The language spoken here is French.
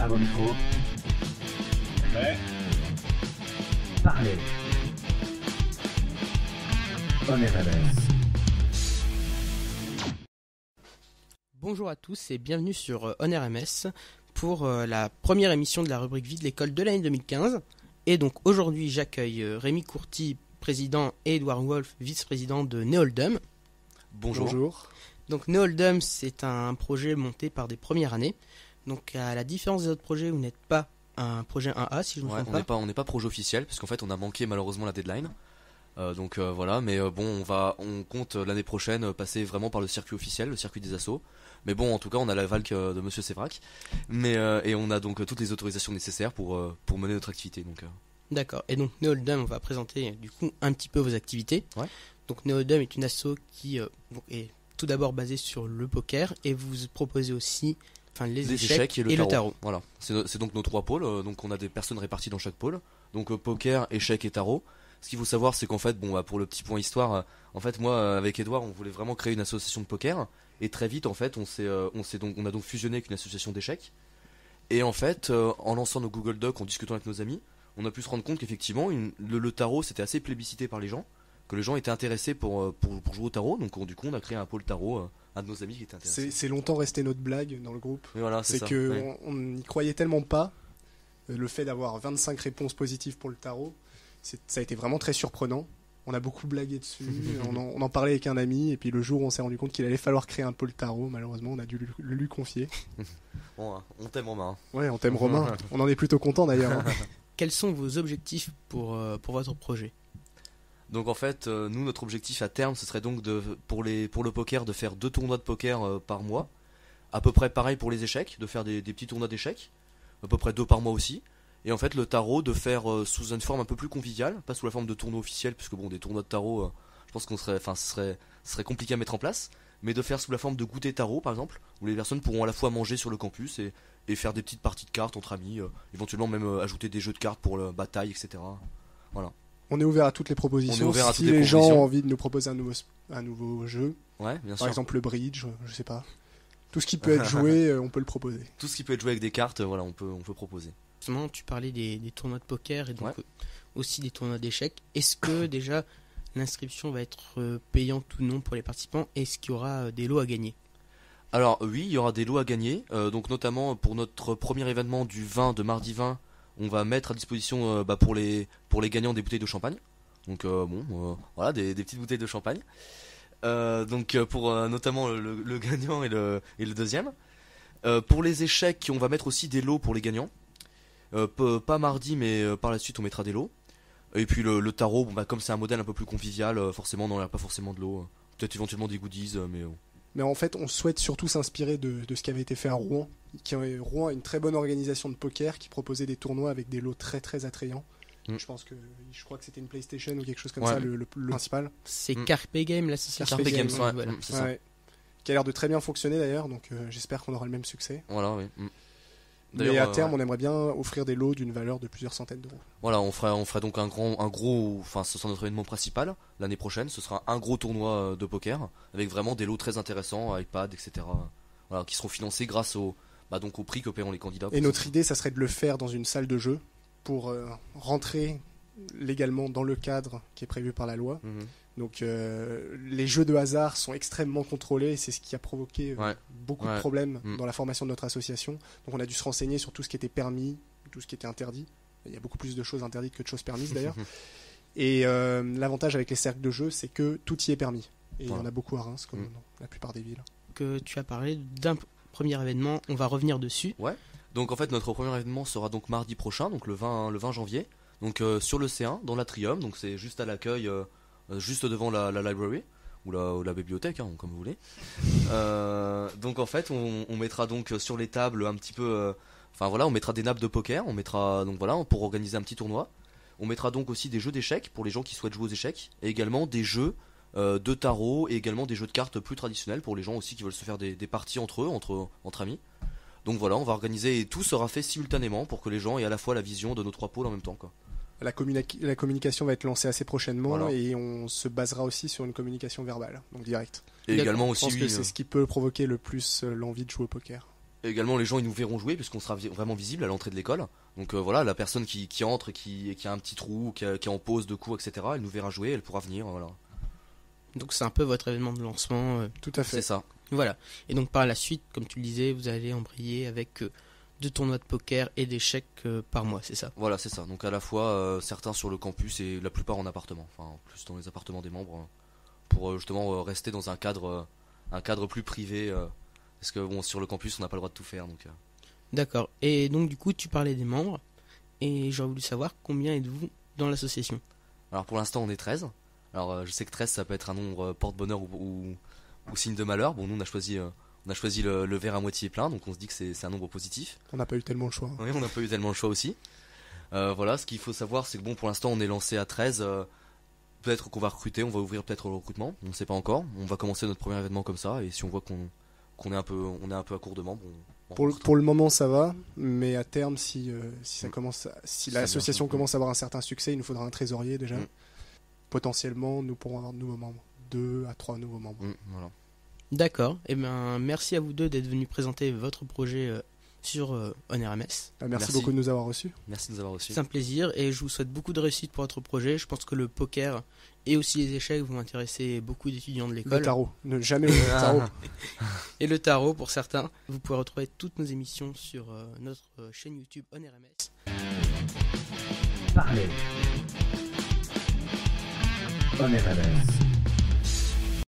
À vos micros. Prêt. Parlez. On est RMS. Bonjour à tous et bienvenue sur On RMS pour la première émission de la rubrique vie de l'école de l'année 2015. Et donc aujourd'hui j'accueille Rémi Courty, président, et Edouard Wolf, vice-président de Neoldum. Bonjour. Donc Neoldum, c'est un projet monté par des premières années. Donc à la différence des autres projets, vous n'êtes pas un projet 1A si je ne me trompe pas. On n'est pas projet officiel parce qu'en fait on a manqué malheureusement la deadline. Voilà, mais on compte l'année prochaine passer vraiment par le circuit officiel, le circuit des assos. Mais bon, en tout cas, on a la valque de Monsieur Sévrac, et on a donc toutes les autorisations nécessaires pour mener notre activité. D'accord. Et donc Neoldum, on va présenter du coup un petit peu vos activités. Ouais. Donc Neoldum est une asso qui est tout d'abord basée sur le poker et vous proposez aussi les échecs et le tarot. Voilà, c'est donc nos trois pôles. Donc on a des personnes réparties dans chaque pôle. Donc poker, échecs et tarot. Ce qu'il faut savoir, c'est qu'en fait, pour le petit point histoire, en fait, moi, avec Edouard, on voulait vraiment créer une association de poker, et très vite, en fait, on a donc fusionné avec une association d'échecs. Et en fait, en lançant nos Google Docs, en discutant avec nos amis, on a pu se rendre compte qu'effectivement, le tarot, c'était assez plébiscité par les gens, que les gens étaient intéressés pour jouer au tarot. Donc, du coup, on a créé un pôle tarot, un de nos amis qui était intéressé. C'est longtemps resté notre blague dans le groupe. Mais voilà, c'est ça. Que ouais. on n'y croyait tellement pas. Le fait d'avoir 25 réponses positives pour le tarot, ça a été vraiment très surprenant. On a beaucoup blagué dessus, on en parlait avec un ami, et puis le jour où on s'est rendu compte qu'il allait falloir créer un pôle tarot, malheureusement on a dû le lui confier. Bon, on t'aime Romain. Ouais, on t'aime Romain, on en est plutôt content d'ailleurs. Quels sont vos objectifs pour votre projet ? Donc en fait, nous notre objectif à terme, ce serait donc pour le poker de faire 2 tournois de poker par mois. À peu près pareil pour les échecs, de faire des petits tournois d'échecs, à peu près 2 par mois aussi. Et en fait le tarot de faire sous une forme un peu plus conviviale, pas sous la forme de tournoi officiel, puisque des tournois de tarot, je pense ce serait compliqué à mettre en place, mais de faire sous la forme de goûter tarot par exemple, où les personnes pourront à la fois manger sur le campus et faire des petites parties de cartes entre amis, éventuellement même ajouter des jeux de cartes pour la bataille, etc. Voilà. On est ouvert à toutes les propositions. Si les gens ont envie de nous proposer un nouveau jeu, ouais, bien sûr. Par exemple le bridge, je sais pas. Tout ce qui peut être joué, on peut le proposer. Tout ce qui peut être joué avec des cartes, voilà, on peut proposer. Justement, tu parlais des tournois de poker et donc ouais. Aussi des tournois d'échecs. Est-ce que déjà l'inscription va être payante ou non pour les participants ? Est-ce qu'il y aura des lots à gagner ? Alors oui, il y aura des lots à gagner. Donc notamment pour notre premier événement de mardi 20, on va mettre à disposition pour les gagnants des bouteilles de champagne. Donc voilà, des petites bouteilles de champagne. Donc pour notamment le gagnant et le deuxième. Pour les échecs, on va mettre aussi des lots pour les gagnants. Pas mardi, mais par la suite on mettra des lots. Et puis le tarot, comme c'est un modèle un peu plus convivial, forcément on n'en a pas forcément de lots. Peut-être éventuellement des goodies, Mais en fait, on souhaite surtout s'inspirer de ce qui avait été fait à Rouen. Rouen a une très bonne organisation de poker qui proposait des tournois avec des lots très très attrayants. Je crois que c'était une PlayStation ou quelque chose comme ça, le principal. C'est Carpe Game, l'association. Carpe Game, voilà. c'est ça. Ouais. Qui a l'air de très bien fonctionner d'ailleurs, donc j'espère qu'on aura le même succès. Voilà, oui. Mais à terme, on aimerait bien offrir des lots d'une valeur de plusieurs centaines d'euros. Voilà, on fera donc un gros, ce sera notre événement principal l'année prochaine. Ce sera un gros tournoi de poker avec vraiment des lots très intéressants, iPad, etc. Voilà, qui seront financés grâce au prix que paieront les candidats. Et notre idée, ça serait de le faire dans une salle de jeu pour rentrer légalement dans le cadre qui est prévu par la loi. Donc les jeux de hasard sont extrêmement contrôlés, c'est ce qui a provoqué beaucoup de problèmes dans la formation de notre association. Donc on a dû se renseigner sur tout ce qui était permis, tout ce qui était interdit. Il y a beaucoup plus de choses interdites que de choses permises d'ailleurs. Et l'avantage avec les cercles de jeu, c'est que tout y est permis. Et il y en a beaucoup à Reims, comme dans la plupart des villes. Que tu as parlé d'un premier événement, on va revenir dessus. Ouais. Donc en fait notre premier événement sera donc mardi prochain, donc le 20 janvier. Donc sur le C1, dans l'Atrium, donc c'est juste à l'accueil. Juste devant la library ou la bibliothèque, comme vous voulez. Donc en fait on mettra donc sur les tables un petit peu on mettra des nappes de poker, on mettra donc voilà pour organiser un petit tournoi. On mettra donc aussi des jeux d'échecs pour les gens qui souhaitent jouer aux échecs, et également des jeux de tarot, et également des jeux de cartes plus traditionnels pour les gens aussi qui veulent se faire des parties entre eux, entre amis. Donc voilà, on va organiser, et tout sera fait simultanément pour que les gens aient à la fois la vision de nos trois pôles en même temps, quoi. La communication va être lancée assez prochainement, et on se basera aussi sur une communication verbale, donc directe. Et également aussi, je pense que c'est ce qui peut provoquer le plus l'envie de jouer au poker. Et également, les gens ils nous verront jouer puisqu'on sera vraiment visible à l'entrée de l'école. Donc voilà, la personne qui entre, qui a un petit trou, qui est en pause de cours, etc., elle nous verra jouer, elle pourra venir, voilà. Donc c'est un peu votre événement de lancement. Tout à fait. C'est ça. Voilà. Et donc par la suite, comme tu le disais, vous allez embrayer avec 2 tournois de poker et d'échecs par mois, c'est ça? Voilà, c'est ça. Donc à la fois certains sur le campus et la plupart en appartement, enfin plus dans les appartements des membres, pour justement rester dans un cadre plus privé, parce que bon, sur le campus on n'a pas le droit de tout faire. Donc, D'accord. Et donc du coup, tu parlais des membres, et j'aurais voulu savoir combien êtes-vous dans l'association? Alors pour l'instant on est 13. Alors je sais que 13 ça peut être un nombre porte-bonheur ou signe de malheur. Bon, nous on a choisi le verre à moitié plein, donc on se dit que c'est un nombre positif. On n'a pas eu tellement le choix. Oui, on n'a pas eu tellement le choix aussi. Voilà, ce qu'il faut savoir, c'est que bon, pour l'instant, on est lancé à 13. Peut-être qu'on va recruter, on va ouvrir peut-être le recrutement, on ne sait pas encore. On va commencer notre premier événement comme ça, et si on voit qu'on est un peu à court de membres, Pour le moment, ça va, mais à terme, si l'association bien, commence à avoir un certain succès, il nous faudra un trésorier déjà. Mm. Potentiellement, nous pourrons avoir de nouveaux membres. 2 à 3 nouveaux membres. Voilà. D'accord. Et bien, merci à vous deux d'être venus présenter votre projet sur ONRMS. Merci beaucoup de nous avoir reçus. Merci de nous avoir reçus. C'est un plaisir et je vous souhaite beaucoup de réussite pour votre projet. Je pense que le poker et aussi les échecs vont intéresser beaucoup d'étudiants de l'école. Le tarot. Ne jamais oublier le tarot. Et le tarot pour certains. Vous pouvez retrouver toutes nos émissions sur notre chaîne YouTube ONRMS. Parlez. ONRMS.